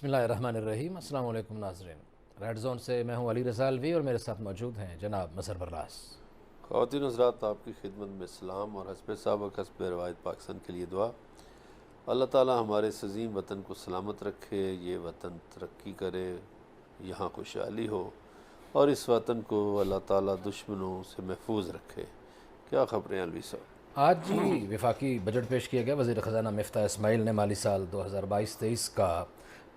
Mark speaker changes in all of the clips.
Speaker 1: بسم اللہ الرحمن الرحیم۔ السلام علیکم ناظرین، ریڈ زون سے میں ہوں علی رضا الوی اور میرے ساتھ موجود ہیں جناب مظہر برلاس۔
Speaker 2: خواتین حضرات، آپ کی خدمت میں سلام اور حسب سابق حسب روایت پاکستان کے لیے دعا۔ اللہ تعالی ہمارے اس عظیم وطن کو سلامت رکھے، یہ وطن ترقی کرے، یہاں خوشحالی ہو، اور اس وطن کو اللہ تعالی دشمنوں سے محفوظ رکھے۔ کیا خبریں الوی صاحب؟
Speaker 1: آج جی وفاقی بجٹ پیش کیا گیا۔ وزیر خزانہ مفتاح اسماعیل نے مالی سال 2022-23 کا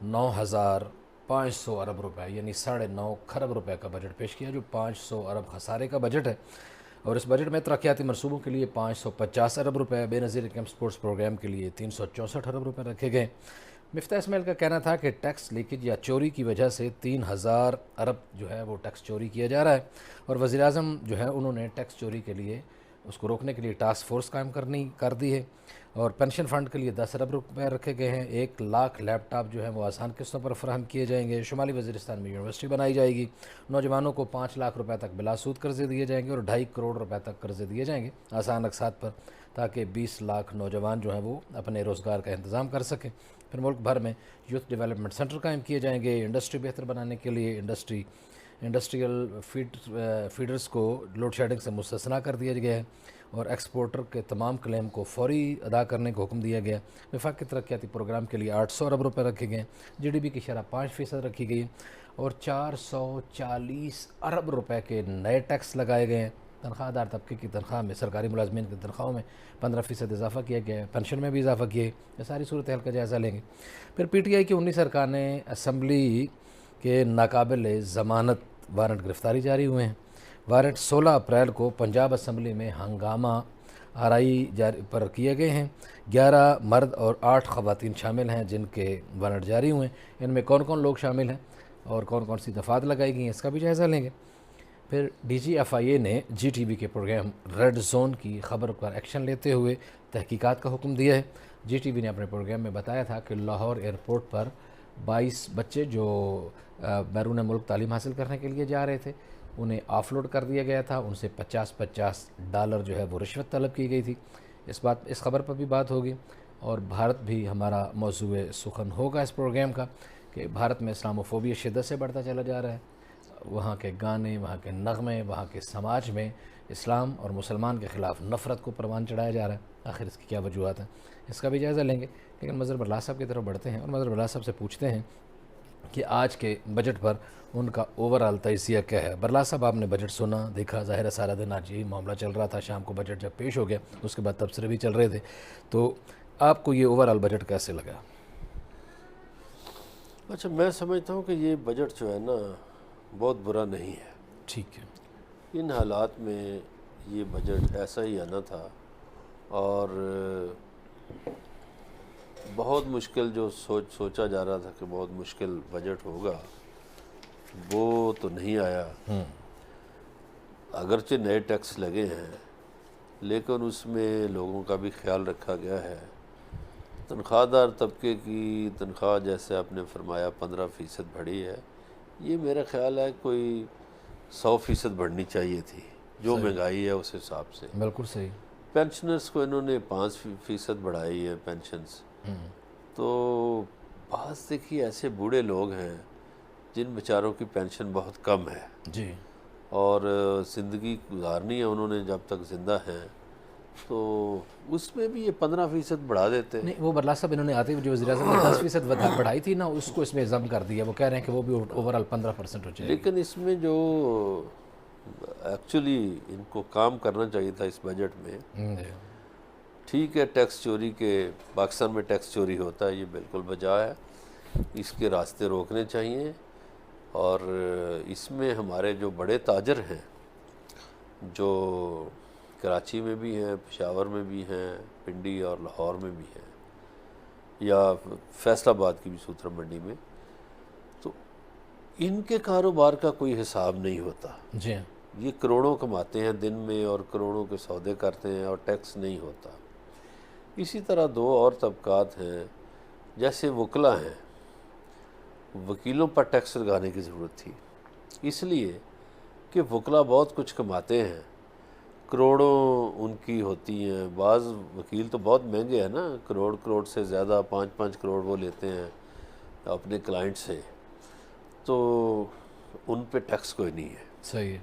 Speaker 1: 9,500 ارب روپے یعنی 9.5 کھرب روپے کا بجٹ پیش کیا، جو 500 ارب خسارے کا بجٹ ہے، اور اس بجٹ میں ترقیاتی منصوبوں کے لیے 550 ارب روپے، بے نظیر انکم سپورٹس پروگرام کے لیے 364 ارب روپے رکھے گئے۔ مفتاح اسماعیل کا کہنا تھا کہ ٹیکس لیکیج یا چوری کی وجہ سے 3,000 ارب جو ہے وہ ٹیکس چوری کیا جا رہا ہے، اور وزیر اعظم جو ہے انہوں نے ٹیکس چوری کے لیے اس کو روکنے کے لیے ٹاسک فورس قائم کر دی ہے، اور پینشن فنڈ کے لیے 10 ارب روپے رکھے گئے ہیں۔ 1 لاکھ لیپ ٹاپ جو ہیں وہ آسان قسطوں پر فراہم کیے جائیں گے۔ شمالی وزیرستان میں یونیورسٹی بنائی جائے گی۔ نوجوانوں کو 5 لاکھ روپے تک بلا سود قرضے دیے جائیں گے، اور 2.5 کروڑ روپے تک قرضے دیے جائیں گے آسان اقساط پر، تاکہ 20 لاکھ نوجوان جو ہیں وہ اپنے روزگار کا انتظام کر سکیں۔ پھر ملک بھر میں یوتھ ڈیولپمنٹ سینٹر قائم کیے جائیں گے۔ انڈسٹری بہتر بنانے کے لیے انڈسٹریل فیڈرز کو لوڈ شیڈنگ سے مستثنیٰ کر دیا گیا ہے، اور ایکسپورٹر کے تمام کلیم کو فوری ادا کرنے کا حکم دیا گیا۔ وفاقی ترقیاتی پروگرام کے لیے 800 ارب روپے رکھے گئے ہیں۔ جی ڈی پی کی شرح 5% رکھی گئی ہے، اور 440 ارب روپے کے نئے ٹیکس لگائے گئے ہیں۔ تنخواہ دار طبقے کی تنخواہ میں، سرکاری ملازمین کی تنخواہوں میں 15% اضافہ کیا گیا ہے، پینشن میں بھی اضافہ کیا ہے۔ یہ ساری صورتحال کا جائزہ لیں گے۔ پھر پی ٹی آئی کی 19 ارکان اسمبلی کے ناقابل ضمانت وارنٹ گرفتاری جاری ہوئے ہیں۔ وارنٹ 16 اپریل کو پنجاب اسمبلی میں ہنگامہ آرائی پر کیے گئے ہیں۔ 11 مرد اور 8 خواتین شامل ہیں جن کے وارنٹ جاری ہوئے ہیں۔ ان میں کون کون لوگ شامل ہیں اور کون کون سی دفعات لگائی گئی ہیں، اس کا بھی جائزہ لیں گے۔ پھر ڈی جی ایف آئی اے نے جی ٹی وی کے پروگرام ریڈ زون کی خبر پر ایکشن لیتے ہوئے تحقیقات کا حکم دیا ہے۔ جی ٹی وی نے اپنے پروگرام میں بتایا تھا کہ لاہور ایئرپورٹ پر 22 بچے جو بیرون ملک تعلیم حاصل کرنے کے لیے جا رہے تھے، انہیں آف لوڈ کر دیا گیا تھا۔ ان سے $50 جو ہے وہ رشوت طلب کی گئی تھی۔ اس خبر پر بھی بات ہوگی، اور بھارت بھی ہمارا موضوع سخن ہوگا اس پروگرام کا، کہ بھارت میں اسلاموفوبیا شدت سے بڑھتا چلا جا رہا ہے۔ وہاں کے گانے، وہاں کے نغمے، وہاں کے سماج میں اسلام اور مسلمان کے خلاف نفرت کو پروان چڑھایا جا رہا ہے۔ آخر اس کی کیا وجوہات ہیں، اس کا بھی جائزہ لیں گے۔ لیکن مظہر برلاس صاحب کی طرف بڑھتے ہیں، اور مظہر برلاس صاحب سے پوچھتے ہیں کہ آج کے بجٹ پر ان کا اوورآل تجزیہ کیا ہے۔ برلاس صاحب، آپ نے بجٹ سنا، دیکھا، ظاہر ہے سارا دن آج یہی معاملہ چل رہا تھا۔ شام کو بجٹ جب پیش ہو گیا، اس کے بعد تبصرے بھی چل رہے تھے، تو آپ کو یہ اوورآل بجٹ کیسے لگا؟
Speaker 2: اچھا، میں سمجھتا ہوں کہ یہ بجٹ جو ہے نا بہت برا نہیں ہے۔
Speaker 1: ٹھیک ہے۔
Speaker 2: ان حالات میں یہ بجٹ ایسا ہی آنا تھا، اور بہت مشکل جو سوچا جا رہا تھا کہ بہت مشکل بجٹ ہوگا، وہ تو نہیں آیا۔ اگرچہ نئے ٹیکس لگے ہیں، لیکن اس میں لوگوں کا بھی خیال رکھا گیا ہے۔ تنخواہ دار طبقے کی تنخواہ، جیسے آپ نے فرمایا، 15% بڑھی ہے۔ یہ میرا خیال ہے کوئی 100% بڑھنی چاہیے تھی، جو مہنگائی ہے اس حساب سے۔
Speaker 1: بالکل صحیح۔
Speaker 2: پینشنرز کو انہوں نے 5% بڑھائی ہے پینشنز۔ تو بعض دیکھیے ایسے بوڑھے لوگ ہیں جن بیچاروں کی پینشن بہت کم ہے،
Speaker 1: جی۔
Speaker 2: اور زندگی گزارنی ہے انہوں نے جب تک زندہ ہیں، تو اس میں بھی یہ 15% بڑھا دیتے ہیں۔
Speaker 1: نہیں، وہ برلاس صاحب انہوں نے آتے ہوئے جو وزیر اعظم نے 10% بڑھائی تھی نا، اس کو اس میں ضم کر دیا۔ وہ کہہ رہے ہیں کہ وہ بھی اوورآل 15% ہو جائے گی۔
Speaker 2: لیکن اس میں جو ایکچولی ان کو کام کرنا چاہیے تھا اس بجٹ میں، ٹھیک ہے، ٹیکس چوری کے، پاکستان میں ٹیکس چوری ہوتا ہے، یہ بالکل بجا ہے، اس کے راستے روکنے چاہیے۔ اور اس میں ہمارے جو بڑے تاجر ہیں، جو کراچی میں بھی ہیں، پشاور میں بھی ہیں، پنڈی اور لاہور میں بھی ہیں، یا فیصل آباد کی بھی سوترا منڈی میں، تو ان کے کاروبار کا کوئی حساب نہیں ہوتا۔
Speaker 1: جی ہاں۔
Speaker 2: یہ کروڑوں کماتے ہیں دن میں، اور کروڑوں کے سودے کرتے ہیں، اور ٹیکس نہیں ہوتا۔ اسی طرح 2 اور طبقات ہیں، جیسے وکلا ہیں، وکیلوں پر ٹیکس لگانے کی ضرورت تھی، اس لیے کہ وکلا بہت کچھ کماتے ہیں، کروڑوں ان کی ہوتی ہیں۔ بعض وکیل تو بہت مہنگے ہیں نا، کروڑ سے زیادہ، 5 کروڑ وہ لیتے ہیں اپنے کلائنٹ سے، تو ان پہ ٹیکس کوئی نہیں ہے۔
Speaker 1: صحیح ہے،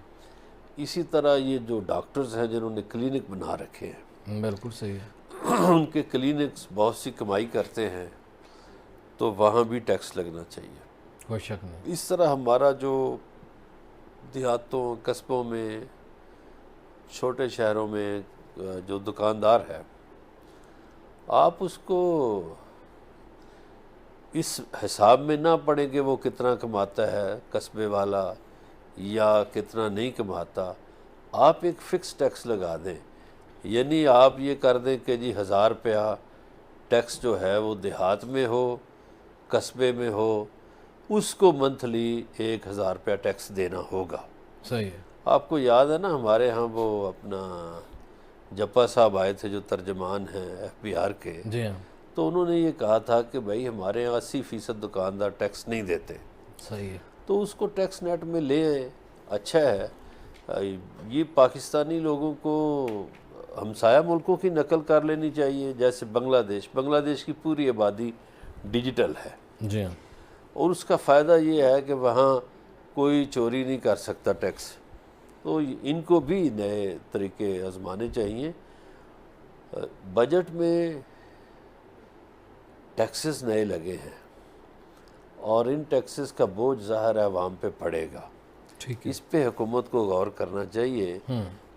Speaker 2: اسی طرح یہ جو ڈاکٹرز ہیں جنہوں نے کلینک بنا رکھے ہیں،
Speaker 1: بالکل صحیح ہے،
Speaker 2: ان کے کلینکس بہت سی کمائی کرتے ہیں، تو وہاں بھی ٹیکس لگنا چاہیے۔
Speaker 1: کوئی شک نہیں۔
Speaker 2: اس طرح ہمارا جو دیہاتوں قصبوں میں چھوٹے شہروں میں جو دکاندار ہے، آپ اس کو اس حساب میں نہ پڑیں کہ وہ کتنا کماتا ہے قصبے والا یا کتنا نہیں کماتا، آپ ایک فکس ٹیکس لگا دیں۔ یعنی آپ یہ کر دیں کہ جی 1000 روپیہ ٹیکس جو ہے وہ دیہات میں ہو، قصبے میں ہو، اس کو منتھلی 1000 روپیہ ٹیکس دینا ہوگا۔
Speaker 1: صحیح ہے،
Speaker 2: آپ کو یاد ہے نا ہمارے ہاں وہ اپنا جپا صاحب آئے تھے جو ترجمان ہیں FBR کے،
Speaker 1: جی ہاں،
Speaker 2: تو انہوں نے یہ کہا تھا کہ بھائی ہمارے یہاں 80% دکاندار ٹیکس نہیں دیتے،
Speaker 1: صحیح ہے،
Speaker 2: تو اس کو ٹیکس نیٹ میں لے آئے، اچھا ہے۔ یہ پاکستانی لوگوں کو ہمسایہ ملکوں کی نقل کر لینی چاہیے، جیسے بنگلہ دیش کی پوری آبادی ڈیجیٹل ہے،
Speaker 1: جی ہاں،
Speaker 2: اور اس کا فائدہ یہ ہے کہ وہاں کوئی چوری نہیں کر سکتا ٹیکس، تو ان کو بھی نئے طریقے آزمانے چاہیے۔ بجٹ میں ٹیکسز نئے لگے ہیں اور ان ٹیکسز کا بوجھ ظاہر ہے عوام پہ پڑے گا،
Speaker 1: ٹھیک ہے،
Speaker 2: اس پہ حکومت کو غور کرنا چاہیے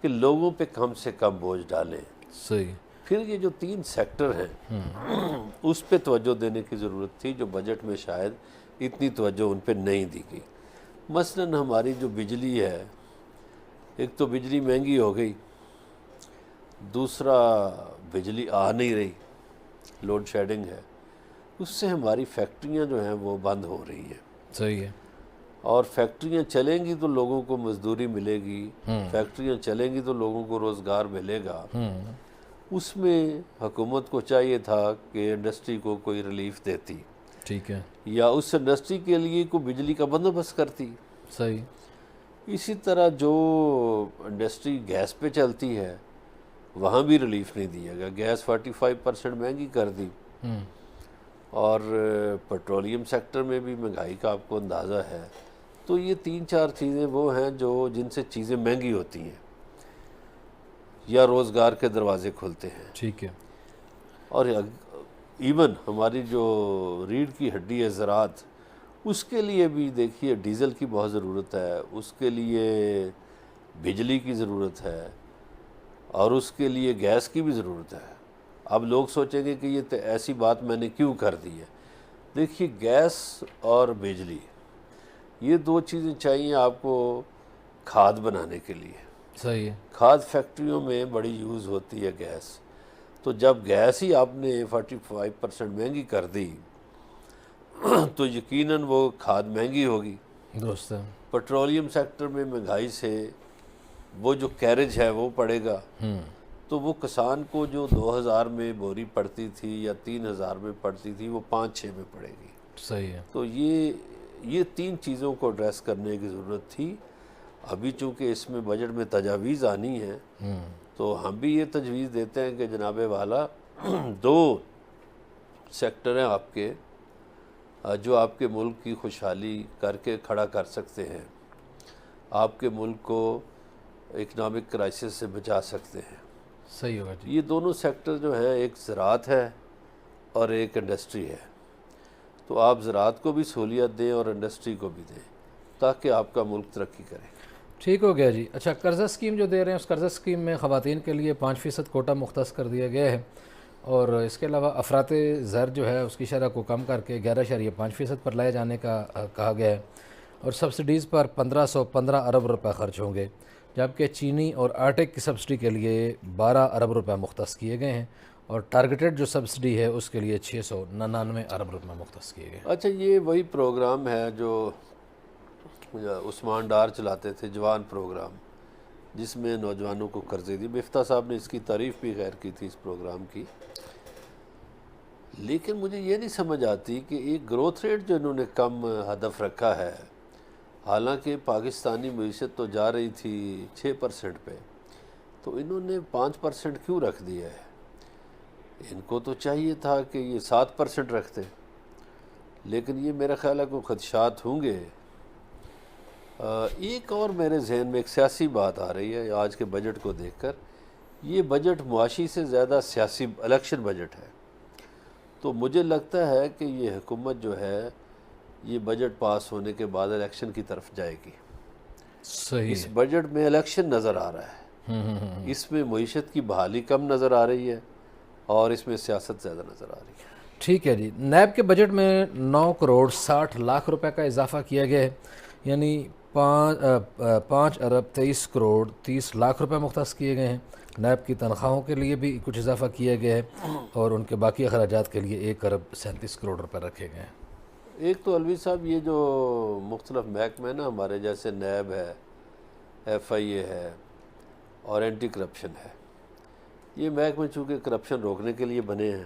Speaker 2: کہ لوگوں پہ کم سے کم بوجھ ڈالیں۔
Speaker 1: صحیح،
Speaker 2: پھر یہ جو 3 سیکٹر ہیں اس پہ توجہ دینے کی ضرورت تھی، جو بجٹ میں شاید اتنی توجہ ان پہ نہیں دی گئی۔ مثلاً ہماری جو بجلی ہے، ایک تو بجلی مہنگی ہو گئی، دوسرا بجلی آ نہیں رہی، لوڈ شیڈنگ ہے، اس سے ہماری فیکٹریاں جو ہیں وہ بند ہو رہی ہیں،
Speaker 1: صحیح ہے،
Speaker 2: اور فیکٹریاں چلیں گی تو لوگوں کو مزدوری ملے گی، فیکٹریاں چلیں گی تو لوگوں کو روزگار ملے گا۔ اس میں حکومت کو چاہیے تھا کہ انڈسٹری کو کوئی ریلیف دیتی،
Speaker 1: ٹھیک ہے،
Speaker 2: یا اس انڈسٹری کے لیے کوئی بجلی کا بندوبست کرتی۔
Speaker 1: صحیح،
Speaker 2: اسی طرح جو انڈسٹری گیس پہ چلتی ہے وہاں بھی ریلیف نہیں دیا گیا، گیس 45% مہنگی کر دی، اور پیٹرولیم سیکٹر میں بھی مہنگائی کا آپ کو اندازہ ہے۔ تو یہ 3-4 چیزیں وہ ہیں جن سے چیزیں مہنگی ہوتی ہیں یا روزگار کے دروازے کھلتے ہیں۔
Speaker 1: ٹھیک ہے،
Speaker 2: اور ایون ہماری جو ریڑھ کی ہڈی ہے زراعت، اس کے لیے بھی دیکھیے ڈیزل کی بہت ضرورت ہے، اس کے لیے بجلی کی ضرورت ہے، اور اس کے لیے گیس کی بھی ضرورت ہے۔ اب لوگ سوچیں گے کہ یہ ایسی بات میں نے کیوں کر دی ہے۔ دیکھیے گیس اور بجلی یہ 2 چیزیں چاہیے آپ کو کھاد بنانے کے لیے۔
Speaker 1: صحیح ہے،
Speaker 2: کھاد فیکٹریوں میں بڑی یوز ہوتی ہے گیس، تو جب گیس ہی آپ نے 45% مہنگی کر دی تو یقیناً وہ کھاد مہنگی ہوگی۔
Speaker 1: درست ہے،
Speaker 2: پیٹرولیم سیکٹر میں مہنگائی سے وہ جو کیریج ہے وہ پڑے گا، تو وہ کسان کو جو 2000 میں بوری پڑتی تھی یا 3000 میں پڑتی تھی وہ 5-6 میں پڑے گی۔
Speaker 1: صحیح ہے،
Speaker 2: تو یہ 3 چیزوں کو ایڈریس کرنے کی ضرورت تھی۔ ابھی چونکہ اس میں بجٹ میں تجاویز آنی ہے، تو ہم بھی یہ تجویز دیتے ہیں کہ جناب والا 2 سیکٹر ہیں آپ کے جو آپ کے ملک کی خوشحالی کر کے کھڑا کر سکتے ہیں، آپ کے ملک کو اکنامک کرائسس سے بچا سکتے ہیں۔
Speaker 1: صحیح ہوگا جی،
Speaker 2: یہ دونوں سیکٹر جو ہیں، ایک زراعت ہے اور ایک انڈسٹری ہے، تو آپ زراعت کو بھی سہولیت دیں اور انڈسٹری کو بھی دیں تاکہ آپ کا ملک ترقی کرے۔
Speaker 1: ٹھیک ہو گیا جی۔ اچھا، قرضہ اسکیم جو دے رہے ہیں، اس قرضہ اسکیم میں خواتین کے لیے 5% کوٹا مختص کر دیا گیا ہے، اور اس کے علاوہ افراط زر جو ہے اس کی شرح کو کم کر کے 11.5% پر لائے جانے کا کہا گیا ہے، اور سبسڈیز پر 1515 ارب روپے خرچ ہوں گے، جبکہ چینی اور آٹے کی سبسڈی کے لیے 12 ارب روپے مختص کیے گئے ہیں، اور ٹارگیٹڈ جو سبسڈی ہے اس کے لیے 699 ارب روپے مختص کیے گئے ہیں۔
Speaker 2: اچھا، یہ وہی پروگرام ہے جو عثمان ڈار چلاتے تھے، جوان پروگرام، جس میں نوجوانوں کو قرضے دی۔ مفتاح صاحب نے اس کی تعریف بھی خیر کی تھی اس پروگرام کی، لیکن مجھے یہ نہیں سمجھ آتی کہ ایک گروتھ ریٹ جو انہوں نے کم ہدف رکھا ہے، حالانکہ پاکستانی معیشت تو جا رہی تھی 6% پہ، تو انہوں نے 5% کیوں رکھ دیا ہے؟ ان کو تو چاہیے تھا کہ یہ 7% رکھتے، لیکن یہ میرا خیال ہے کوئی خدشات ہوں گے۔ ایک اور میرے ذہن میں ایک سیاسی بات آ رہی ہے آج کے بجٹ کو دیکھ کر، یہ بجٹ معاشی سے زیادہ سیاسی الیکشن بجٹ ہے، تو مجھے لگتا ہے کہ یہ حکومت جو ہے یہ بجٹ پاس ہونے کے بعد الیکشن کی طرف جائے گی۔
Speaker 1: صحیح
Speaker 2: اس بجٹ میں الیکشن نظر آ رہا ہے، اس میں معیشت کی بحالی کم نظر آ رہی ہے اور اس میں سیاست زیادہ نظر آ رہی ہے۔
Speaker 1: ٹھیک ہے جی، نیب کے بجٹ میں 9 کروڑ 60 لاکھ روپے کا اضافہ کیا گیا ہے، یعنی 5 ارب 23 کروڑ 30 لاکھ روپے مختص کیے گئے ہیں۔ نیب کی تنخواہوں کے لیے بھی کچھ اضافہ کیا گیا ہے اور ان کے باقی اخراجات کے لیے 1 ارب 37 کروڑ روپے رکھے گئے ہیں۔
Speaker 2: ایک تو الوی صاحب یہ جو مختلف محکمے نا ہمارے، جیسے نیب ہے، ایف آئی اے ہے اور اینٹی کرپشن ہے، یہ محکمے چونکہ کرپشن روکنے کے لیے بنے ہیں،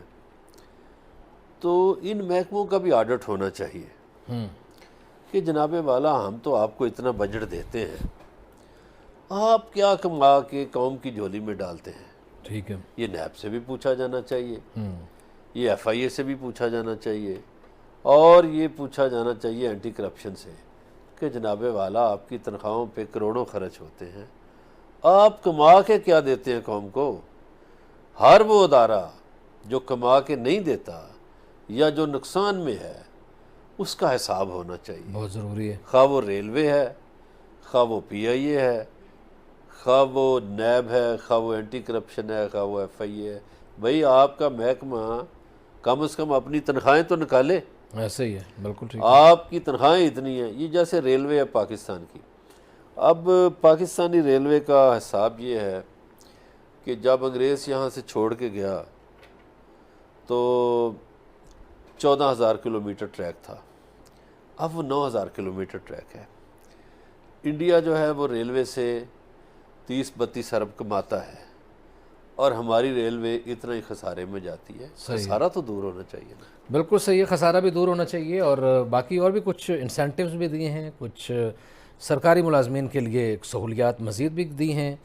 Speaker 2: تو ان محکموں کا بھی آڈٹ ہونا چاہیے کہ جناب والا ہم تو آپ کو اتنا بجٹ دیتے ہیں، آپ کیا کما کے قوم کی جھولی میں ڈالتے ہیں۔
Speaker 1: ٹھیک ہے،
Speaker 2: یہ نیب سے بھی پوچھا جانا چاہیے، یہ ایف آئی اے سے بھی پوچھا جانا چاہیے، اور یہ پوچھا جانا چاہیے اینٹی کرپشن سے کہ جناب والا آپ کی تنخواہوں پہ کروڑوں خرچ ہوتے ہیں، آپ کما کے کیا دیتے ہیں قوم کو۔ ہر وہ ادارہ جو کما کے نہیں دیتا یا جو نقصان میں ہے اس کا حساب ہونا چاہیے،
Speaker 1: بہت ضروری ہے۔
Speaker 2: خواہ وہ ریلوے ہے، خواہ وہ پی آئی اے ہے، خواہ وہ نیب ہے، خواہ وہ اینٹی کرپشن ہے، خواہ وہ ایف آئی اے ہے۔ بھئی آپ کا محکمہ کم از کم اپنی تنخواہیں تو نکالے۔
Speaker 1: ایسے ہی ہے، بالکل ٹھیک۔
Speaker 2: آپ کی تنخواہیں اتنی ہیں، یہ جیسے ریلوے ہے پاکستان کی، اب پاکستانی ریلوے کا حساب یہ ہے کہ جب انگریز یہاں سے چھوڑ کے گیا تو 14,000 کلومیٹر ٹریک تھا، اب وہ 9,000 کلومیٹر ٹریک ہے۔ انڈیا جو ہے وہ ریلوے سے 30-32 ارب کماتا ہے اور ہماری ریلوے اتنا ہی خسارے میں جاتی ہے۔ خسارہ تو دور ہونا چاہیے نا۔
Speaker 1: بالکل صحیح ہے، خسارہ بھی دور ہونا چاہیے، اور باقی اور بھی کچھ انسینٹیوز بھی دیے ہیں، کچھ سرکاری ملازمین کے لیے سہولیات مزید بھی دی ہیں،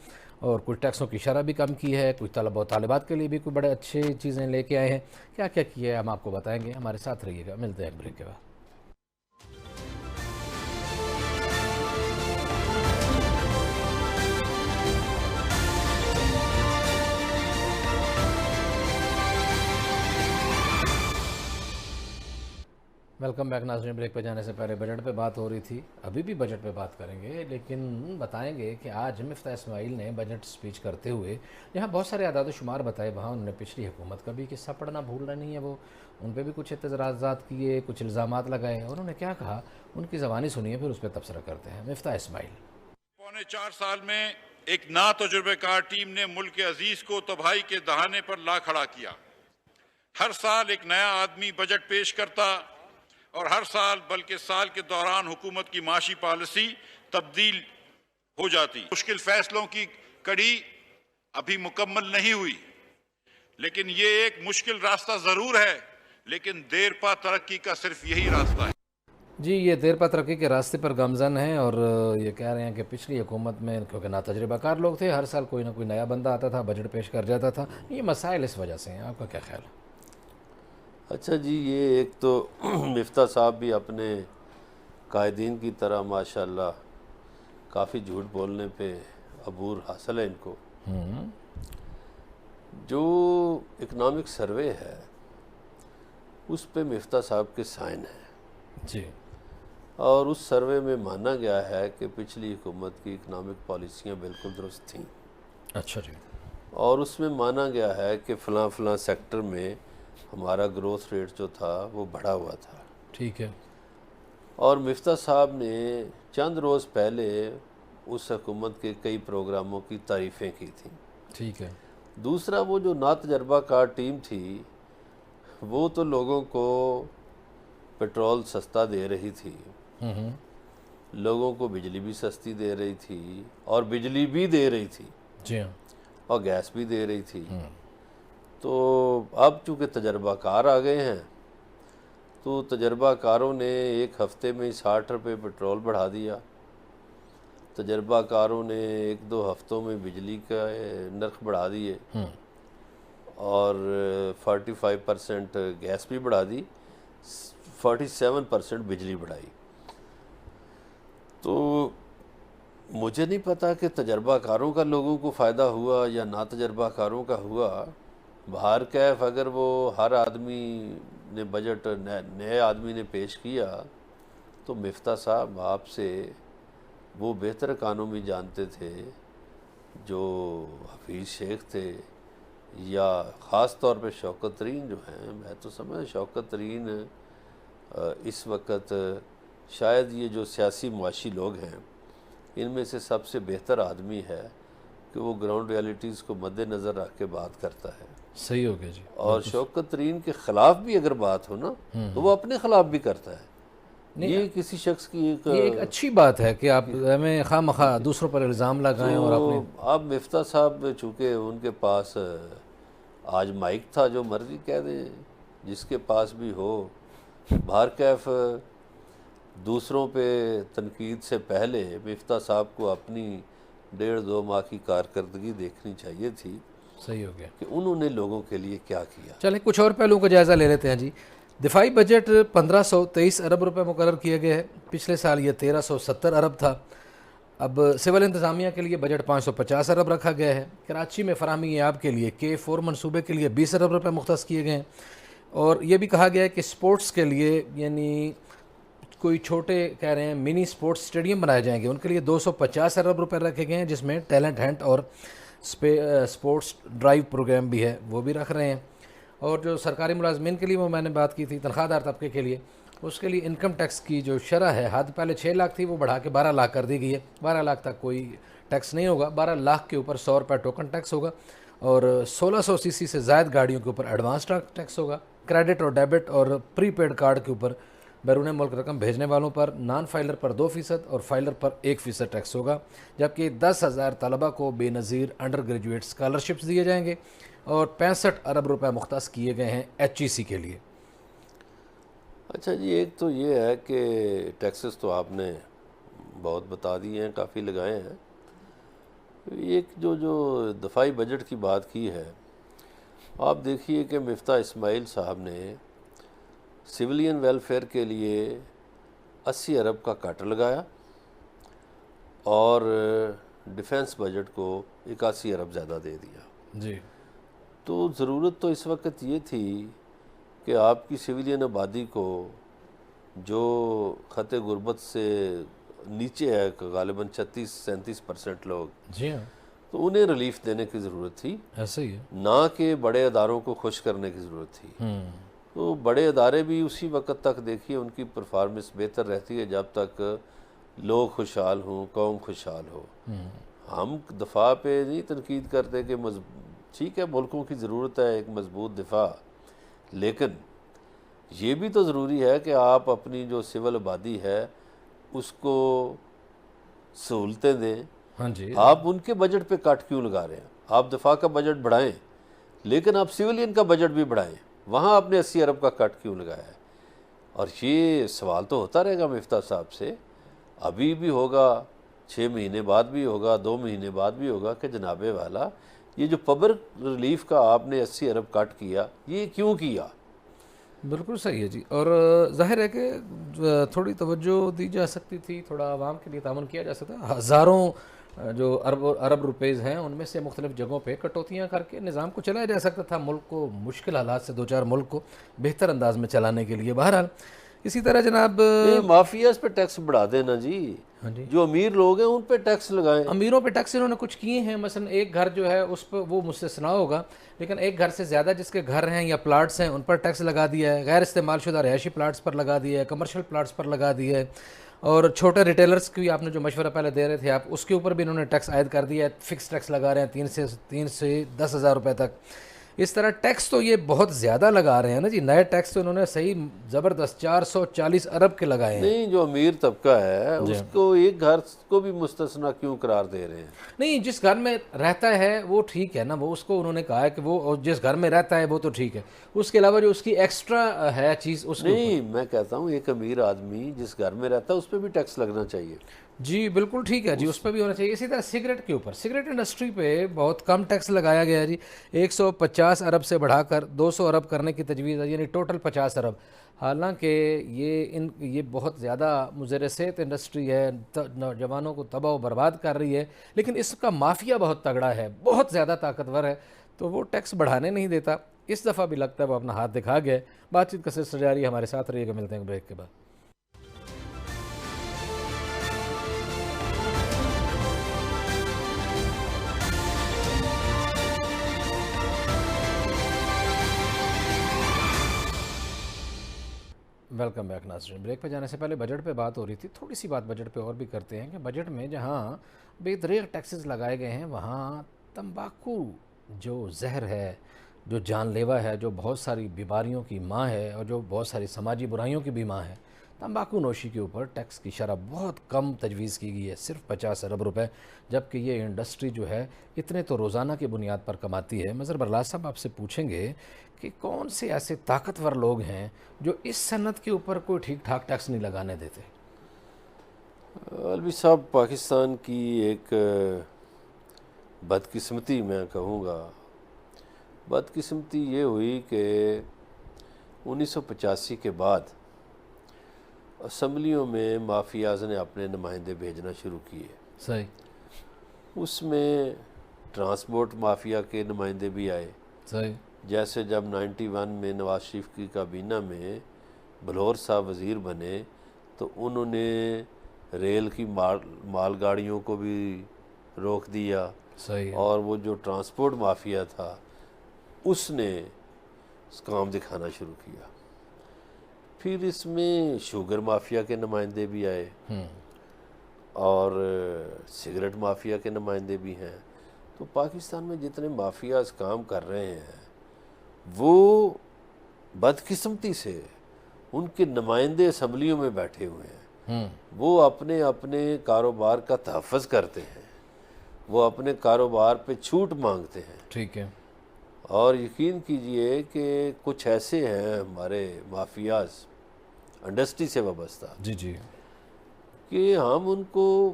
Speaker 1: اور کچھ ٹیکسوں کی شرح بھی کم کی ہے، کچھ طلبہ و طالبات کے لیے بھی کوئی بڑے اچھی چیزیں لے کے آئے ہیں۔ کیا کیا کیا ہے ہم آپ کو بتائیں گے، ہمارے ساتھ رہیے گا، ملتے ہیں بریک کے بعد۔ ویلکم بیک ناظرین، بریک پہ جانے سے پہلے بجٹ پہ بات ہو رہی تھی، ابھی بھی بجٹ پہ بات کریں گے، لیکن بتائیں گے کہ آج مفتاح اسماعیل نے بجٹ سپیچ کرتے ہوئے یہاں بہت سارے اعداد و شمار بتائے، وہاں انہوں نے پچھلی حکومت کا بھی قصہ پڑھنا بھولنا نہیں ہے، وہ ان پہ بھی کچھ اعتراضات کیے، کچھ الزامات لگائے، اور انہوں نے کیا کہا ان کی زبانی سنیے، پھر اس پہ تبصرہ کرتے ہیں۔ مفتاح اسماعیل:
Speaker 3: پونے 4 سال میں ایک نا تجربہ کار ٹیم نے ملک عزیز کو تباہی کے دہانے پر لا کھڑا کیا۔ ہر سال ایک نیا آدمی بجٹ پیش کرتا اور ہر سال بلکہ سال کے دوران حکومت کی معاشی پالیسی تبدیل ہو جاتی۔ مشکل فیصلوں کی کڑی ابھی مکمل نہیں ہوئی، لیکن یہ ایک مشکل راستہ ضرور ہے، لیکن دیر پا ترقی کا صرف یہی راستہ ہے۔
Speaker 1: جی، یہ دیر پا ترقی کے راستے پر گامزن ہیں، اور یہ کہہ رہے ہیں کہ پچھلی حکومت میں کیونکہ ناتجربہ کار لوگ تھے، ہر سال کوئی نہ کوئی نیا بندہ آتا تھا، بجٹ پیش کر جاتا تھا، یہ مسائل اس وجہ سے ہیں۔ آپ کا کیا خیال ہے؟
Speaker 2: اچھا جی، یہ ایک تو مفتاح صاحب بھی اپنے قائدین کی طرح ماشاءاللہ کافی جھوٹ بولنے پہ عبور حاصل ہے ان کو۔ جو اکنامک سروے ہے اس پہ مفتاح صاحب کے سائن ہیں
Speaker 1: جی،
Speaker 2: اور اس سروے میں مانا گیا ہے کہ پچھلی حکومت کی اکنامک پالیسیاں بالکل درست تھیں۔
Speaker 1: اچھا جی،
Speaker 2: اور اس میں مانا گیا ہے کہ فلاں فلاں سیکٹر میں ہمارا گروتھ ریٹ جو تھا وہ بڑھا ہوا تھا۔
Speaker 1: ٹھیک ہے،
Speaker 2: اور مفتاح صاحب نے چند روز پہلے اس حکومت کے کئی پروگراموں کی تعریفیں کی تھیں۔
Speaker 1: ٹھیک ہے،
Speaker 2: دوسرا، وہ جو ناتجربہ کار ٹیم تھی وہ تو لوگوں کو پیٹرول سستا دے رہی تھی، لوگوں کو بجلی بھی سستی دے رہی تھی، اور بجلی بھی دے رہی تھی،
Speaker 1: جی ہاں،
Speaker 2: اور گیس بھی دے رہی تھی۔ تو اب چونکہ تجربہ کار آ گئے ہیں تو تجربہ کاروں نے ایک ہفتے میں 60 روپے پیٹرول بڑھا دیا، تجربہ کاروں نے 1-2 ہفتوں میں بجلی کا نرخ بڑھا دیے، اور 45% گیس بھی بڑھا دی، 47% بجلی بڑھائی. تو مجھے نہیں پتا کہ تجربہ کاروں کا لوگوں کو فائدہ ہوا یا نا تجربہ کاروں کا ہوا. بہر کیف اگر وہ ہر آدمی نے بجٹ نئے آدمی نے پیش کیا تو مفتاح صاحب آپ سے وہ بہتر اکانومی جانتے تھے جو حفیظ شیخ تھے یا خاص طور پہ شوکت ترین جو ہیں. میں تو سمجھ شوکت ترین اس وقت شاید یہ جو سیاسی معاشی لوگ ہیں ان میں سے سب سے بہتر آدمی ہے کہ وہ گراؤنڈ ریالٹیز کو مد نظر رکھ کے بات کرتا ہے.
Speaker 1: صحیح ہو گیا جی.
Speaker 2: اور شوکت ترین کے خلاف بھی اگر بات ہو نا تو وہ اپنے خلاف بھی کرتا ہے. یہ کسی شخص کی
Speaker 1: یہ ایک اچھی بات ہے کہ آپ ہمیں خواہ مخواہ دوسروں پر الزام لگائیں. اور اپنے
Speaker 2: اب مفتاح صاحب چونکہ ان کے پاس آج مائک تھا جو مرضی کہہ دیں جس کے پاس بھی ہو. بہر کیف دوسروں پہ تنقید سے پہلے مفتاح صاحب کو اپنی 1.5-2 ماہ کی کارکردگی دیکھنی چاہیے تھی.
Speaker 1: صحیح ہو گیا
Speaker 2: کہ انہوں نے لوگوں کے لیے کیا کیا.
Speaker 1: چلیں کچھ اور پہلوؤں کا جائزہ لے لیتے ہیں جی. دفاعی بجٹ 1523 ارب روپے مقرر کیے گئے ہیں. پچھلے سال یہ 1370 ارب تھا. اب سول انتظامیہ کے لیے بجٹ 550 ارب رکھا گیا ہے. کراچی میں فراہمی آب کے لیے K4 منصوبے کے لیے 20 ارب روپے مختص کیے گئے ہیں. اور یہ بھی کہا گیا ہے کہ سپورٹس کے لیے یعنی کوئی چھوٹے کہہ رہے ہیں منی سپورٹس اسٹیڈیم بنائے جائیں گے ان کے لیے 250 ارب روپے رکھے گئے ہیں جس میں ٹیلنٹ ہنٹ اور سپورٹس ڈرائیو پروگرام بھی ہے وہ بھی رکھ رہے ہیں. اور جو سرکاری ملازمین کے لیے وہ میں نے بات کی تھی تنخواہ دار طبقے کے لیے اس کے لیے انکم ٹیکس کی جو شرح ہے حد پہلے 6 لاکھ تھی وہ بڑھا کے 12 لاکھ کر دی گئی ہے. 12 لاکھ تک کوئی ٹیکس نہیں ہوگا. 12 لاکھ کے اوپر 100 روپے ٹوکن ٹیکس ہوگا اور 1600 cc سے زائد گاڑیوں کے اوپر ایڈوانس ٹیکس ہوگا. کریڈٹ اور ڈیبٹ اور پری پیڈ کارڈ کے اوپر بیرون ملک رقم بھیجنے والوں پر نان فائلر پر 2% اور فائلر پر 1% ٹیکس ہوگا. جبکہ 10,000 طلبہ کو بے نظیر انڈر گریجویٹ اسکالرشپس دیے جائیں گے اور 65 ارب روپے مختص کیے گئے ہیں HEC کے لیے.
Speaker 2: اچھا جی ایک تو یہ ہے کہ ٹیکسز تو آپ نے بہت بتا دیے ہیں کافی لگائے ہیں. ایک جو دفاعی بجٹ کی بات کی ہے آپ دیکھیے کہ مفتاح اسماعیل صاحب نے سویلین ویلفیئر کے لیے 80 ارب کا کٹ لگایا اور ڈیفنس بجٹ کو 81 ارب زیادہ دے دیا.
Speaker 1: جی
Speaker 2: تو ضرورت تو اس وقت یہ تھی کہ آپ کی سویلین آبادی کو جو خط غربت سے نیچے ہے غالباً 36-37% لوگ
Speaker 1: جی ہاں
Speaker 2: تو انہیں ریلیف دینے کی ضرورت تھی.
Speaker 1: ایسے ہی ہے.
Speaker 2: نہ کہ بڑے اداروں کو خوش کرنے کی ضرورت تھی. تو بڑے ادارے بھی اسی وقت تک دیکھیے ان کی پرفارمنس بہتر رہتی ہے جب تک لوگ خوشحال ہوں قوم خوشحال ہو. ہم دفاع پہ نہیں تنقید کرتے کہ ٹھیک ہے ملکوں کی ضرورت ہے ایک مضبوط دفاع لیکن یہ بھی تو ضروری ہے کہ آپ اپنی جو سول آبادی ہے اس کو سہولتیں دیں.
Speaker 1: ہاں جی
Speaker 2: آپ ان کے بجٹ پہ کٹ کیوں لگا رہے ہیں؟ آپ دفاع کا بجٹ بڑھائیں لیکن آپ سویلین کا بجٹ بھی بڑھائیں. وہاں آپ نے 80 ارب کا کٹ کیوں لگایا ہے؟ اور یہ سوال تو ہوتا رہے گا مفتاح صاحب سے ابھی بھی ہوگا 6 مہینے بعد بھی ہوگا 2 مہینے بعد بھی ہوگا کہ جناب والا یہ جو پبلک ریلیف کا آپ نے 80 ارب کٹ کیا یہ کیوں کیا؟
Speaker 1: بالکل صحیح ہے جی. اور ظاہر ہے کہ تھوڑی توجہ دی جا سکتی تھی تھوڑا عوام کے لیے تعاون کیا جا سکتا. ہزاروں جو ارب روپیز ہیں ان میں سے مختلف جگہوں پہ کٹوتیاں کر کے نظام کو چلایا جا سکتا تھا ملک کو مشکل حالات سے 2-4 ملک کو بہتر انداز میں چلانے کے لیے. بہرحال اسی طرح جناب
Speaker 2: مافیاز پہ ٹیکس بڑھا دینا جی. جو امیر لوگ ہیں ان پہ ٹیکس لگائیں.
Speaker 1: امیروں پہ ٹیکس انہوں نے کچھ کیے ہیں مثلا ایک گھر جو ہے اس پہ وہ مستثنا ہوگا لیکن ایک گھر سے زیادہ جس کے گھر ہیں یا پلاٹس ہیں ان پر ٹیکس لگا دیا ہے. غیر استعمال شدہ رہائشی پلاٹس پر لگا دیا ہے. کمرشل پلاٹس پر لگا دیا ہے. اور چھوٹے ریٹیلرز کی آپ نے جو مشورہ پہلے دے رہے تھے آپ اس کے اوپر بھی انہوں نے ٹیکس عائد کر دیا ہے. فکس ٹیکس لگا رہے ہیں 3 سے 10,000 روپے تک. اس طرح ٹیکس تو یہ بہت زیادہ لگا رہے ہیں نا جی. نئے ٹیکس تو انہوں نے صحیح زبردست 440 ارب کے لگائے ہیں.
Speaker 2: نہیں جو امیر طبقہ ہے اس کو ایک گھر کو بھی مستثنا کیوں قرار دے رہے ہیں؟
Speaker 1: نہیں جس گھر میں رہتا ہے وہ ٹھیک ہے نا. وہ اس کو انہوں نے کہا ہے کہ وہ جس گھر میں رہتا ہے وہ تو ٹھیک ہے. اس کے علاوہ جو اس کی ایکسٹرا ہے چیز اس
Speaker 2: نہیں میں کہتا ہوں ایک امیر آدمی جس گھر میں رہتا ہے اس پہ بھی ٹیکس لگنا چاہیے.
Speaker 1: جی بالکل ٹھیک ہے جی، اس پہ بھی ہونا چاہیے. اسی طرح سگریٹ کے اوپر، سگریٹ انڈسٹری پہ بہت کم ٹیکس لگایا گیا ہے جی. 150 ارب سے بڑھا کر 200 ارب کرنے کی تجویز ہے، یعنی ٹوٹل 50 ارب. حالانکہ یہ بہت زیادہ مضر صحت انڈسٹری ہے، نوجوانوں کو تباہ و برباد کر رہی ہے، لیکن اس کا مافیا بہت تگڑا ہے، بہت زیادہ طاقتور ہے، تو وہ ٹیکس بڑھانے نہیں دیتا. اس دفعہ بھی لگتا ہے وہ اپنا ہاتھ دکھا گیا. بات چیت کا سلسلہ جاری ہے، ہمارے ساتھ رہیے گا، ملتے ہیں بریک کے بعد. ویلکم بیک ناظرین. بریک پہ جانے سے پہلے بجٹ پہ بات ہو رہی تھی، تھوڑی سی بات بجٹ پہ اور بھی کرتے ہیں کہ بجٹ میں جہاں بے دریغ ٹیکسز لگائے گئے ہیں، وہاں تمباکو جو زہر ہے، جو جان لیوا ہے، جو بہت ساری بیماریوں کی ماں ہے اور جو بہت ساری سماجی برائیوں کی بھی ماں ہے، تمباکو نوشی کے اوپر ٹیکس کی شرح بہت کم تجویز کی گئی ہے، صرف 50 ارب روپے، جبکہ یہ انڈسٹری جو ہے اتنے تو روزانہ کی بنیاد پر کماتی ہے. مظہر برلاس صاحب آپ سے پوچھیں گے کہ کون سے ایسے طاقتور لوگ ہیں جو اس صنعت کے اوپر کوئی ٹھیک ٹھاک ٹیکس نہیں لگانے دیتے؟
Speaker 2: الوی صاحب، پاکستان کی ایک بدقسمتی میں کہوں گا، بدقسمتی یہ ہوئی کہ 1985 کے بعد اسمبلیوں میں مافیاز نے اپنے نمائندے بھیجنا شروع کیے.
Speaker 1: صحیح.
Speaker 2: اس میں ٹرانسپورٹ مافیا کے نمائندے بھی آئے.
Speaker 1: صحیح.
Speaker 2: جیسے جب 91 میں نواز شریف کی کابینہ میں بلور صاحب وزیر بنے تو انہوں نے ریل کی مال گاڑیوں کو بھی روک دیا.
Speaker 1: صحیح.
Speaker 2: اور وہ جو ٹرانسپورٹ مافیا تھا اس نے کام دکھانا شروع کیا. پھر اس میں شوگر مافیا کے نمائندے بھی آئے اور سگریٹ مافیا کے نمائندے بھی ہیں. تو پاکستان میں جتنے مافیاز کام کر رہے ہیں وہ بدقسمتی سے ان کے نمائندے اسمبلیوں میں بیٹھے ہوئے ہیں. وہ اپنے اپنے کاروبار کا تحفظ کرتے ہیں، وہ اپنے کاروبار پہ چھوٹ مانگتے ہیں.
Speaker 1: ٹھیک ہے.
Speaker 2: اور یقین کیجئے کہ کچھ ایسے ہیں ہمارے مافیاز انڈسٹری سے وابستہ،
Speaker 1: جی جی،
Speaker 2: کہ ہم ان کو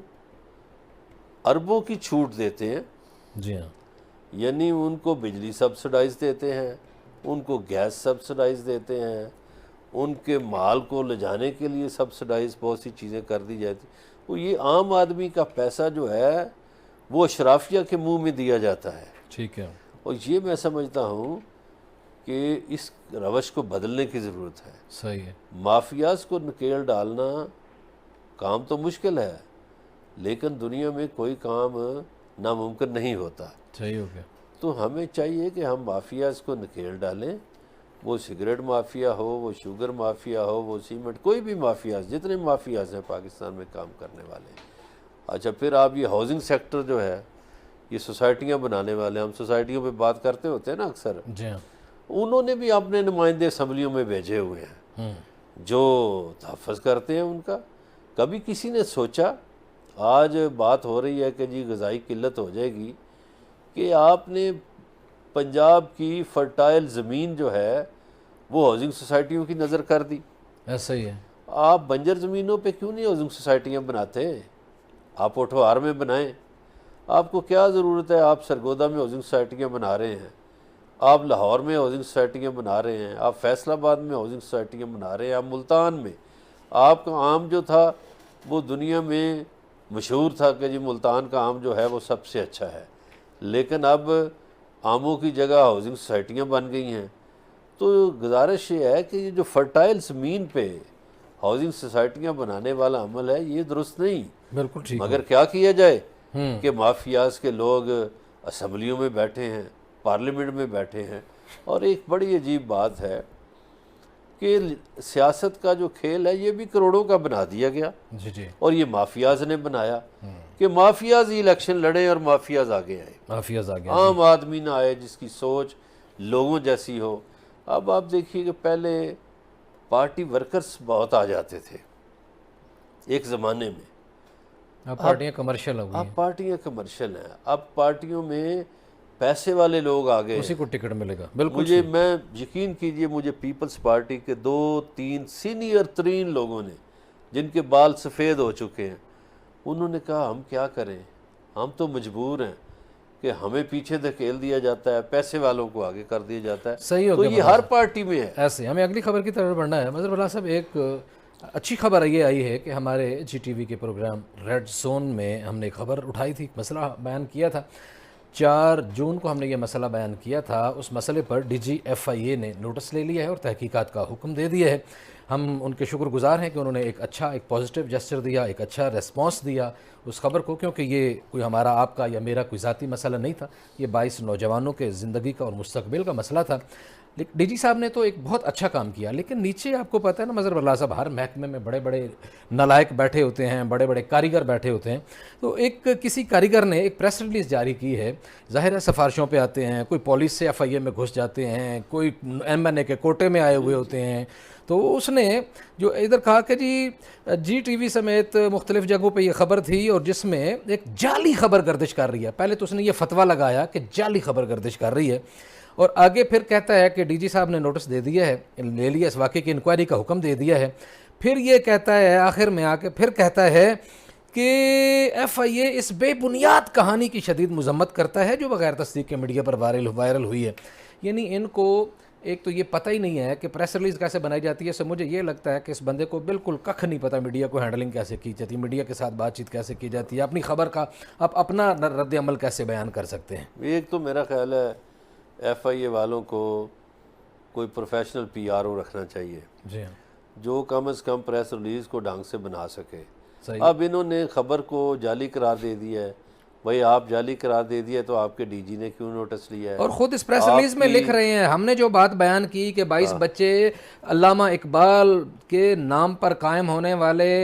Speaker 2: اربوں کی چھوٹ دیتے ہیں.
Speaker 1: جی ہاں.
Speaker 2: یعنی ان کو بجلی سبسڈائز دیتے ہیں، ان کو گیس سبسڈائز دیتے ہیں، ان کے مال کو لے جانے کے لیے سبسڈائز بہت سی چیزیں کر دی جاتی. وہ یہ عام آدمی کا پیسہ جو ہے وہ اشرافیہ کے منہ میں دیا جاتا ہے.
Speaker 1: ٹھیک ہے.
Speaker 2: اور یہ میں سمجھتا ہوں کہ اس روش کو بدلنے کی ضرورت ہے.
Speaker 1: صحیح ہے.
Speaker 2: مافیاز کو نکیل ڈالنا کام تو مشکل ہے، لیکن دنیا میں کوئی کام ناممکن نہیں ہوتا.
Speaker 1: صحیح ہو گیا.
Speaker 2: تو ہمیں چاہیے کہ ہم مافیاز کو نکیل ڈالیں، وہ سگریٹ مافیا ہو، وہ شوگر مافیا ہو، وہ سیمنٹ، کوئی بھی مافیاز، جتنے مافیاز ہیں پاکستان میں کام کرنے والے. اچھا، پھر آپ یہ ہاؤسنگ سیکٹر جو ہے، یہ سوسائٹیاں بنانے والے، ہم سوسائٹیوں پہ بات کرتے ہوتے ہیں نا اکثر،
Speaker 1: جی ہاں.
Speaker 2: انہوں نے بھی اپنے نمائندے اسمبلیوں میں بھیجے ہوئے ہیں جو تحفظ کرتے ہیں ان کا. کبھی کسی نے سوچا، آج بات ہو رہی ہے کہ جی غذائی قلت ہو جائے گی، کہ آپ نے پنجاب کی فرٹائل زمین جو ہے وہ ہاؤسنگ سوسائٹیوں کی نظر کر دی.
Speaker 1: ایسا ہی ہے.
Speaker 2: آپ بنجر زمینوں پہ کیوں نہیں ہاؤسنگ سوسائٹیاں بناتے؟ آپ پوٹھوہار میں بنائیں. آپ کو کیا ضرورت ہے؟ آپ سرگودا میں ہاؤسنگ سوسائٹیاں بنا رہے ہیں، آپ لاہور میں ہاؤسنگ سوسائٹیاں بنا رہے ہیں، آپ فیصل آباد میں ہاؤسنگ سوسائٹیاں بنا رہے ہیں، آپ ملتان میں. آپ کا آم جو تھا وہ دنیا میں مشہور تھا کہ جی ملتان کا آم جو ہے وہ سب سے اچھا ہے، لیکن اب آموں کی جگہ ہاؤسنگ سوسائٹیاں بن گئی ہیں. تو گزارش یہ ہے کہ یہ جو فرٹائل زمین پہ ہاؤسنگ سوسائٹیاں بنانے والا عمل ہے یہ درست نہیں.
Speaker 1: بالکل ٹھیک.
Speaker 2: مگر کیا کیا جائے کہ مافیاز کے لوگ اسمبلیوں میں بیٹھے ہیں، پارلیمنٹ میں بیٹھے ہیں. اور ایک بڑی عجیب بات ہے کہ سیاست کا جو کھیل ہے یہ بھی کروڑوں کا بنا دیا گیا.
Speaker 1: جی جی.
Speaker 2: اور یہ مافیاز نے بنایا کہ مافیاز ہی الیکشن لڑیں اور مافیاز آگے آئے،
Speaker 1: مافیاز آ گیا.
Speaker 2: عام آدمی نہ آئے جس کی سوچ لوگوں جیسی ہو. اب آپ دیکھیے کہ پہلے پارٹی ورکرز بہت آ جاتے تھے ایک زمانے میں.
Speaker 1: اب پارٹیاں کمرشل ہو گئی.
Speaker 2: اب پارٹیاں کمرشل ہیں، اب پارٹیوں میں پیسے والے لوگ آ گئے.
Speaker 1: اسی کو ٹکٹ ملے گا. بالکل.
Speaker 2: میں یقین کیجئے، مجھے پیپلز پارٹی کے 2-3 سینئر ترین لوگوں نے جن کے بال سفید ہو چکے ہیں، انہوں نے کہا ہم کیا کریں، ہم تو مجبور ہیں کہ ہمیں پیچھے دھکیل دیا جاتا ہے، پیسے والوں کو آگے کر دیا جاتا ہے.
Speaker 1: صحیح ہو
Speaker 2: تو
Speaker 1: گیا
Speaker 2: یہ ہر پارٹی میں ہے.
Speaker 1: ایسے ہمیں اگلی خبر کی طرف بڑھنا ہے. مظہر اللہ صاحب، ایک اچھی خبر یہ آئی ہے کہ ہمارے جی ٹی وی کے پروگرام ریڈ زون میں ہم نے خبر اٹھائی تھی، مسئلہ بیان کیا تھا. 4 جون کو ہم نے یہ مسئلہ بیان کیا تھا. اس مسئلے پر ڈی جی ایف آئی اے نے نوٹس لے لیا ہے اور تحقیقات کا حکم دے دیا ہے. ہم ان کے شکر گزار ہیں کہ انہوں نے ایک پازیٹیو جسچر دیا، ایک اچھا ریسپانس دیا اس خبر کو، کیونکہ یہ کوئی ہمارا آپ کا یا میرا کوئی ذاتی مسئلہ نہیں تھا. یہ 22 نوجوانوں کے زندگی کا اور مستقبل کا مسئلہ تھا. ڈی جی صاحب نے تو ایک بہت اچھا کام کیا، لیکن نیچے آپ کو پتہ ہے نا مظہر اللہ صاحب، ہر محکمے میں بڑے بڑے نالائق بیٹھے ہوتے ہیں، بڑے بڑے کاریگر بیٹھے ہوتے ہیں. تو کسی کاریگر نے ایک پریس ریلیز جاری کی ہے. ظاہر ہے سفارشوں پہ آتے ہیں، کوئی پولیس سے ایف آئی اے میں گھس جاتے ہیں، کوئی ایم این اے کے کوٹے میں آئے ہوئے ہوتے ہیں. تو اس نے جو ادھر کہا کہ جی ٹی وی سمیت مختلف جگہوں پہ یہ خبر تھی اور جس میں ایک جعلی خبر گردش کر رہی ہے. پہلے تو اس نے یہ فتویٰ لگایا کہ جعلی خبر گردش کر رہی ہے، اور آگے پھر کہتا ہے کہ ڈی جی صاحب نے نوٹس دے دیا ہے، لے لیا، اس واقعے کی انکوائری کا حکم دے دیا ہے. پھر یہ کہتا ہے آخر میں آ کے پھر کہتا ہے کہ ایف آئی اے اس بے بنیاد کہانی کی شدید مذمت کرتا ہے جو بغیر تصدیق کے میڈیا پر وائرل ہوئی ہے. یعنی ان کو ایک تو یہ پتہ ہی نہیں ہے کہ پریس ریلیز کیسے بنائی جاتی ہے. مجھے یہ لگتا ہے کہ اس بندے کو بالکل ککھ نہیں پتہ میڈیا کو ہینڈلنگ کیسے کی جاتی ہے، میڈیا کے ساتھ بات چیت کیسے کی جاتی ہے، اپنی خبر کا آپ اپنا رد عمل کیسے بیان کر سکتے ہیں.
Speaker 2: ایک تو میرا خیال ہے ایف آئی اے والوں کو کوئی پروفیشنل پی آر او رکھنا چاہیے
Speaker 1: جی ہاں،
Speaker 2: جو کم از کم پریس ریلیز کو ڈھنگ سے بنا سکے.
Speaker 1: صحیح.
Speaker 2: اب انہوں نے خبر کو جعلی قرار دے دیا ہے. بھائی آپ جعلی قرار دے دیا تو آپ کے ڈی جی نے کیوں نوٹس لیا ہے؟
Speaker 1: اور خود اس پریس ریلیز میں لکھ رہے ہیں، ہم نے جو بات بیان کی کہ 22 بچے علامہ اقبال کے نام پر قائم ہونے والے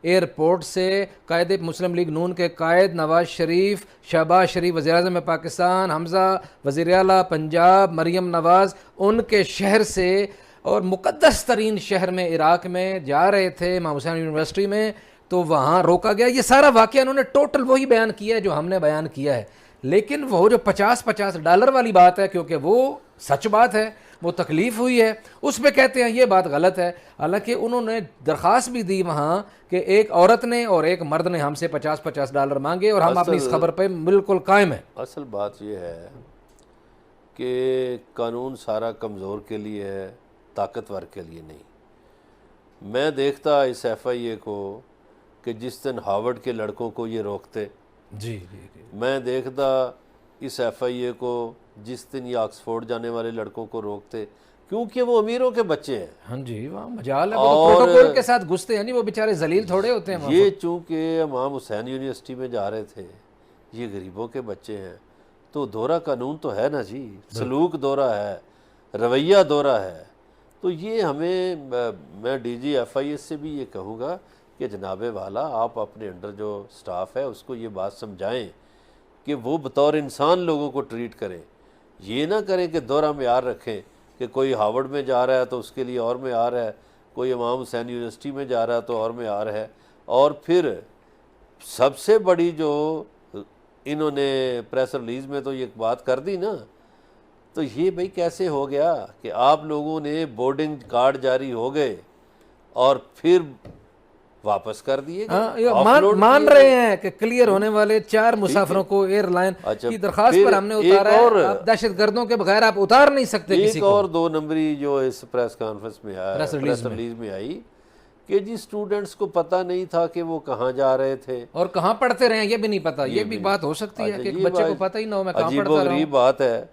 Speaker 1: ایئرپورٹ سے قائد مسلم لیگ نون کے قائد نواز شریف، شہباز شریف وزیر اعظم پاکستان، حمزہ وزیر اعلیٰ پنجاب، مریم نواز ان کے شہر سے اور مقدس ترین شہر میں عراق میں جا رہے تھے امام حسین یونیورسٹی میں، تو وہاں روکا گیا. یہ سارا واقعہ انہوں نے ٹوٹل وہی بیان کیا ہے جو ہم نے بیان کیا ہے. لیکن وہ جو $50 والی بات ہے، کیونکہ وہ سچ بات ہے، وہ تکلیف ہوئی ہے، اس پہ کہتے ہیں یہ بات غلط ہے. حالانکہ انہوں نے درخواست بھی دی وہاں کہ ایک عورت نے اور ایک مرد نے ہم سے $50 مانگے اور ہم اپنی اس خبر پہ بالکل قائم ہیں.
Speaker 2: اصل بات یہ ہے کہ قانون سارا کمزور کے لیے ہے، طاقتور کے لیے نہیں. میں دیکھتا اس ایف آئی اے کو کہ جس دن ہارورڈ کے لڑکوں کو یہ روکتے،
Speaker 1: جی جی جی،
Speaker 2: میں دیکھتا اس ایف آئی اے کو جس دن یہ آکسفورڈ جانے والے لڑکوں کو روکتے، کیونکہ وہ امیروں کے بچے ہیں.
Speaker 1: ہاں جی، وہاں مجال ہے، وہ تو پروٹوکول کے ساتھ گھستے ہیں، نہیں وہ بیچارے ذلیل تھوڑے ہوتے ہیں.
Speaker 2: یہ چونکہ امام حسین یونیورسٹی میں جا رہے تھے، یہ غریبوں کے بچے ہیں، تو دورہ قانون تو ہے نا جی، سلوک دورہ ہے، رویہ دورہ ہے. تو یہ ہمیں، میں D G F I S سے بھی یہ کہوں گا کہ جناب والا آپ اپنے انڈر جو سٹاف ہے اس کو یہ بات سمجھائیں کہ وہ بطور انسان لوگوں کو ٹریٹ کریں. یہ نہ کریں کہ دورہ معیار رکھیں کہ کوئی ہارورڈ میں جا رہا ہے تو اس کے لیے اور معیار ہے، کوئی امام حسین یونیورسٹی میں جا رہا ہے تو اور معیار ہے. اور پھر سب سے بڑی جو انہوں نے پریس ریلیز میں تو یہ بات کر دی نا، تو یہ بھئی کیسے ہو گیا کہ آپ لوگوں نے بورڈنگ کارڈ جاری ہو گئے اور پھر واپس کر دیے گئے.
Speaker 1: مان رہے ہیں کہ کلیئر ہونے والے 4 مسافروں کو ایئر لائن کی درخواست پر ہم نے اتارا ہے. آپ دہشت گردوں کے بغیر آپ اتار نہیں سکتے کسی کو.
Speaker 2: ایک اور 2 نمبری جو اس پریس کانفرنس میں آیا، پریس ریلیز میں آئی کہ جی اسٹوڈنٹس کو پتہ نہیں تھا کہ وہ کہاں جا رہے تھے اور
Speaker 1: کہاں پڑھتے رہے ہیں، یہ بھی نہیں پتا. یہ بھی بات ہو سکتی ہے کہ ایک بچے کو پتہ ہی نہ ہو میں کہاں پڑھتا رہا ہوں.
Speaker 2: عجیب و غریب بات ہے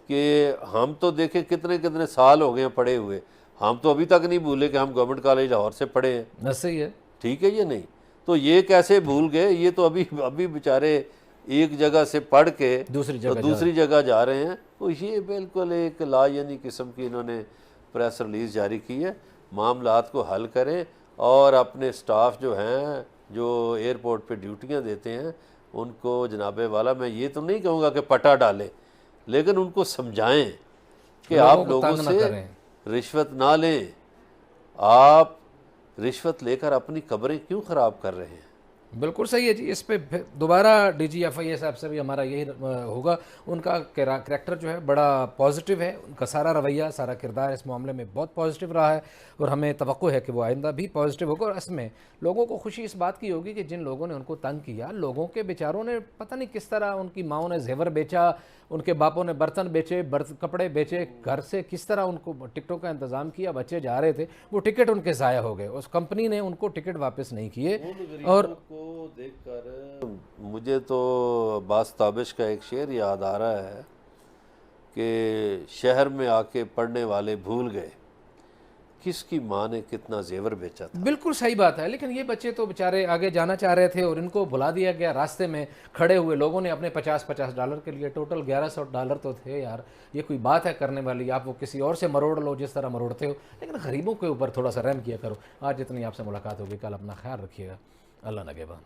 Speaker 2: کہ ہم تو دیکھیں کتنے سال ہو گئے ہیں پڑھے ہوئے، ہم تو ابھی تک نہیں بھولے کہ ہم گورنمنٹ کالج لاہور سے پڑھے ہیں.
Speaker 1: صحیح ہے،
Speaker 2: ٹھیک ہے یہ نہیں تو یہ کیسے بھول گئے؟ یہ تو ابھی بیچارے ایک جگہ سے پڑھ کے دوسری جگہ جا رہے ہیں. تو یہ بالکل ایک لا یعنی قسم کی انہوں نے پریس ریلیز جاری کی ہے. معاملات کو حل کریں اور اپنے سٹاف جو ہیں جو ایئرپورٹ پہ ڈیوٹیاں دیتے ہیں ان کو جناب والا میں یہ تو نہیں کہوں گا کہ پٹا ڈالیں، لیکن ان کو سمجھائیں کہ آپ لوگوں سے رشوت نہ لیں. آپ رشوت لے کر اپنی قبریں کیوں خراب کر رہے ہیں؟
Speaker 1: بالکل صحیح ہے جی. اس پہ دوبارہ ڈی جی ایف آئی اے صاحب سے بھی ہمارا یہی ہوگا. ان کا کریکٹر جو ہے بڑا پازیٹیو ہے, ان کا سارا رویہ, سارا کردار اس معاملے میں بہت پازیٹیو رہا ہے, اور ہمیں توقع ہے کہ وہ آئندہ بھی پازیٹیو ہوگا. اور اس میں لوگوں کو خوشی اس بات کی ہوگی کہ جن لوگوں نے ان کو تنگ کیا, لوگوں کے بیچاروں نے پتہ نہیں کس طرح, ان کی ماؤں نے زیور بیچا, ان کے باپوں نے برتن بیچے, کپڑے بیچے, گھر سے کس طرح ان کو ٹکٹوں کا انتظام کیا, بچے جا رہے تھے, وہ ٹکٹ ان کے ضائع ہو گئے, اس کمپنی نے ان کو ٹکٹ واپس نہیں کیے. اور
Speaker 2: کو دیکھ کر مجھے تو عباس تابش کا ایک شعر یاد آ رہا ہے کہ شہر میں آ کے پڑھنے والے بھول گئے کس کی ماں نے کتنا زیور بیچا تھا.
Speaker 1: بالکل صحیح بات ہے, لیکن یہ بچے تو بیچارے آگے جانا چاہ رہے تھے اور ان کو بھلا دیا گیا. راستے میں کھڑے ہوئے لوگوں نے اپنے $50 کے لیے, ٹوٹل $1100 تو تھے یار, یہ کوئی بات ہے کرنے والی. آپ وہ کسی اور سے مروڑ لو جس طرح مروڑتے ہو, لیکن غریبوں کے اوپر تھوڑا سا رحم کیا کرو. آج اتنی آپ سے ملاقات ہوگی, کل اپنا خیال رکھیے گا. اللہ نگہبان.